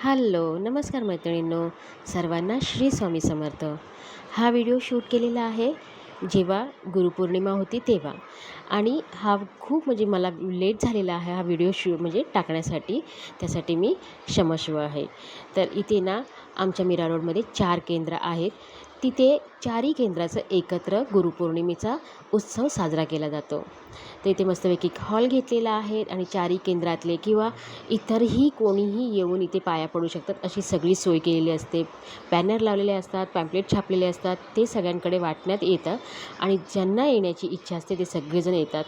Hello, नमस्कार मैत्रिणींनो, सर्वांना श्री स्वामी समर्थ. हा व्हिडिओ शूट केलेला आहे जेव्हा गुरुपौर्णिमा होती तेव्हा. आणि हा खूप म्हणजे मला लेट झालेला आहे हा व्हिडिओ म्हणजे टाकण्यासाठी. त्यासाठी मी क्षमस्व आहे. तर इथे ना आमच्या मीरा रोडमध्ये 4 केंद्र आहेत. तिथे 4ही केंद्राचं एकत्र गुरुपौर्णिमेचा उत्सव साजरा केला जातो. तर इथे मस्तपैकी हॉल घेतलेला आहे आणि 4ही केंद्रातले किंवा इतरही कोणीही येऊन इथे पाया पडू शकतात अशी सगळी सोय केलेली असते. बॅनर लावलेले असतात, पॅम्पलेट छापलेले असतात, ते सगळ्यांकडे वाटण्यात येतं आणि ज्यांना येण्याची इच्छा असते ते सगळेजण येतात.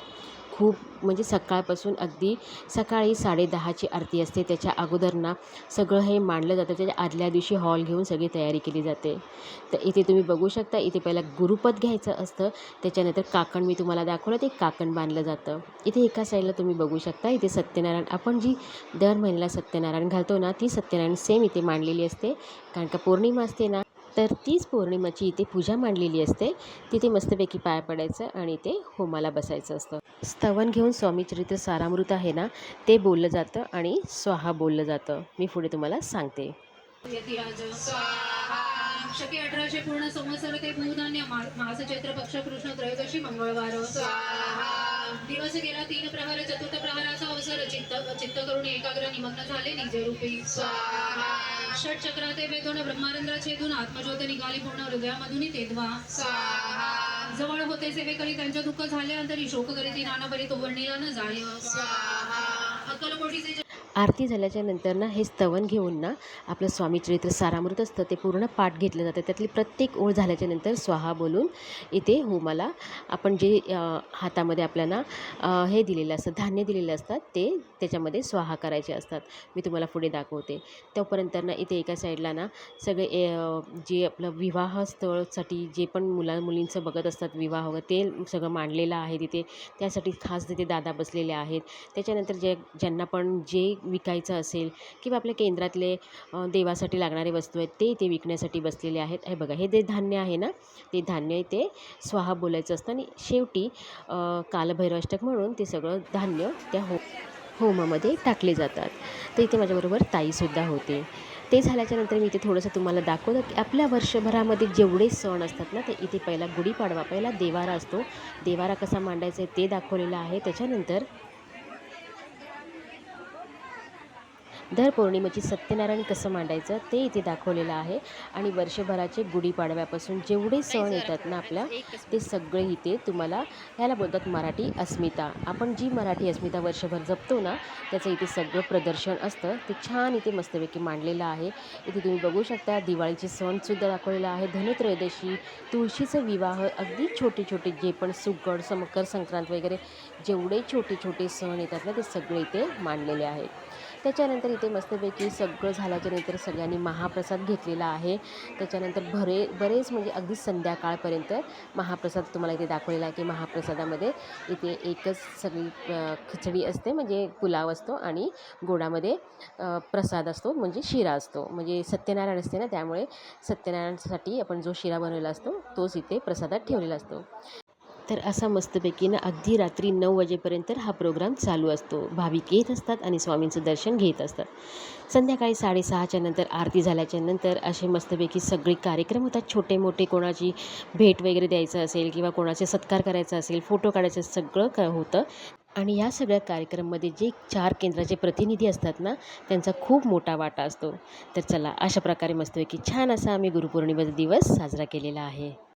खूप म्हणजे सकाळपासून अगदी सकाळी 10:30ची आरती असते. त्याच्या अगोदर ना सगळं हे मांडलं जातं. त्याच्या आदल्या दिवशी हॉल घेऊन सगळी तयारी केली जाते. तर इथे तुम्ही बघू शकता, इथे पहिला गुरुपद घ्यायचं असतं, त्याच्यानंतर काकण मी तुम्हाला दाखवलं ते काकण बांधलं जातं. इथे एका साईडला तुम्ही बघू शकता, इथे सत्यनारायण आपण जी दर महिन्याला सत्यनारायण घालतो ना, ती सत्यनारायण सेम इथे मांडलेली असते. कारण का पौर्णिमा असते ना, तर तीच पौर्णिमाची इथे पूजा मांडलेली असते. तिथे मस्तपैकी पाय पडायचं आणि ते होमाला बसायचं असतं. स्तवन घेऊन स्वामीचरित्र सारामृत आहे ना, ते बोललं जातं आणि स्वाहा बोललं जातं. मी पुढे तुम्हाला सांगते. शके 1800 पूर्ण संवत्सर ते भूधान्य मास चैत्र पक्ष कृष्ण त्रयोदशी मंगळवार दिवस गेला 3 प्रहर चतुर्थ प्रहराचा अवसर चित्त करून एकाग्र निमग्न झाले निजरूपी षट चक्राते वेदोन ब्रह्मारंध्र छेदून आत्मज्योत निघाली पूर्ण हृदयामधून तेव्हा जवळ होते सेवेकरी त्यांच्या दुःख झाले अंतरी शोक करीती नाना बरी तो वर्णिला न जाय अक्कलकोटीचे आरती झाल्याच्या नंतर ना हे स्तवन घेऊन ना आपलं स्वामीचरित्र सारामृत असतं ते पूर्ण पाठ घेतलं जातं. त्यातली प्रत्येक ओळ झाल्याच्या नंतर स्वाहा बोलून इथे होमाला आपण जे हातामध्ये आपल्याला हे दिलेलं असतं, धान्य दिलेलं असतात ते त्याच्यामध्ये स्वाहा करायचे असतात. मी तुम्हाला पुढे दाखवते. तोपर्यंत ना इथे एका साईडला ना सगळे जे आपलं विवाह स्थळसाठी जे पण मुलींचं बघत असतात विवाह ते सगळं मांडलेलं आहे तिथे. त्यासाठी खास तिथे दादा बसलेले आहेत. त्याच्यानंतर ज्यांना पण जे विकायचं असेल किंवा आपल्या केंद्रातले देवासाठी लागणारे वस्तू आहेत ते इथे विकण्यासाठी बसलेले आहेत. हे बघा, हे जे धान्य आहे ना, ते धान्य इथे स्वाहा बोलायचं असतं आणि शेवटी कालभैरवाष्टक म्हणून ते सगळं धान्य त्या होमामध्ये टाकले जातात. तर इथे माझ्याबरोबर ताईसुद्धा होते. ते झाल्याच्यानंतर मी इथे थोडंसं तुम्हाला दाखवलं की आपल्या वर्षभरामध्ये जेवढे सण असतात ना, ते इथे पहिला गुढीपाडवा, पहिला देवारा असतो. देवारा कसा मांडायचा आहे ते दाखवलेलं आहे. त्याच्यानंतर दर पौर्णिमेची सत्यनारायण कसं मांडायचं ते इथे दाखवलेलं आहे. आणि वर्षभराचे गुढीपाडव्यापासून जेवढे सण येतात ना आपल्या, ते सगळे इथे तुम्हाला ह्याला बोलतात मराठी अस्मिता. आपण जी मराठी अस्मिता वर्षभर जपतो ना, त्याचं इथे सगळं प्रदर्शन असतं. ते छान इथे मस्तपैकी मांडलेलं आहे. इथे तुम्ही बघू शकता दिवाळीचे सणसुद्धा दाखवलेला आहे. धनुत्रयोदशी, तुळशीचं विवाह, अगदी छोटे छोटे जे पण सुगड मकर संक्रांत वगैरे जेवढे छोटे छोटे सण येतात ना, ते सगळे इथे मांडलेले आहेत. त्याच्यानंतर इथे मस्तपैकी सगळं झाल्याच्यानंतर सगळ्यांनी महाप्रसाद घेतलेला आहे. त्याच्यानंतर बरेच म्हणजे अगदी संध्याकाळपर्यंत महाप्रसाद तुम्हाला इथे दाखवलेला आहे की महाप्रसादामध्ये इथे एकच सगळी खिचडी असते, म्हणजे पुलाव असतो आणि गोडामध्ये प्रसाद असतो म्हणजे शिरा असतो. म्हणजे सत्यनारायण असते ना, त्यामुळे सत्यनारायणसाठी आपण जो शिरा बनवलेला असतो तोच इथे प्रसादात ठेवलेला असतो. तर असा मस्तपैकी ना अगदी रात्री 9 वाजेपर्यंत हा प्रोग्राम चालू असतो. भाविक येत असतात आणि स्वामींचं दर्शन घेत असतात. संध्याकाळी 6:30च्या नंतर आरती झाल्याच्या नंतर असे मस्तपैकी सगळे कार्यक्रम होतात. छोटे मोठे, कोणाची भेट वगैरे द्यायचं असेल किंवा कोणाचे सत्कार करायचा असेल, फोटो काढायचं, सगळं होतं. आणि या सगळ्या कार्यक्रममध्ये जे 4 केंद्राचे प्रतिनिधी असतात ना, त्यांचा खूप मोठा वाटा असतो. तर चला, अशा प्रकारे मस्तपैकी छान असा आम्ही गुरुपौर्णिमेचा दिवस साजरा केलेला आहे.